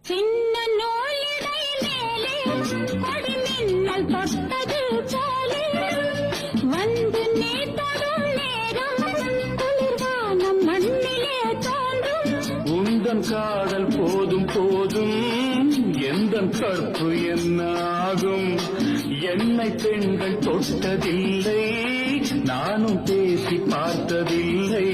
சின்ன நூலிடை மேலே கொடிமின்னல் தொட்டது போலே வந்து நீ தொடும் நேரம் குளிர்வானம் மண்ணிலே தோன்றும். உந்தன் காதல் போதும் போதும் எந்தன் கற்பு என்னாகும். என்னை பெண்கள் தொட்டதில்லை, நானும் பேசி பார்த்ததில்லை.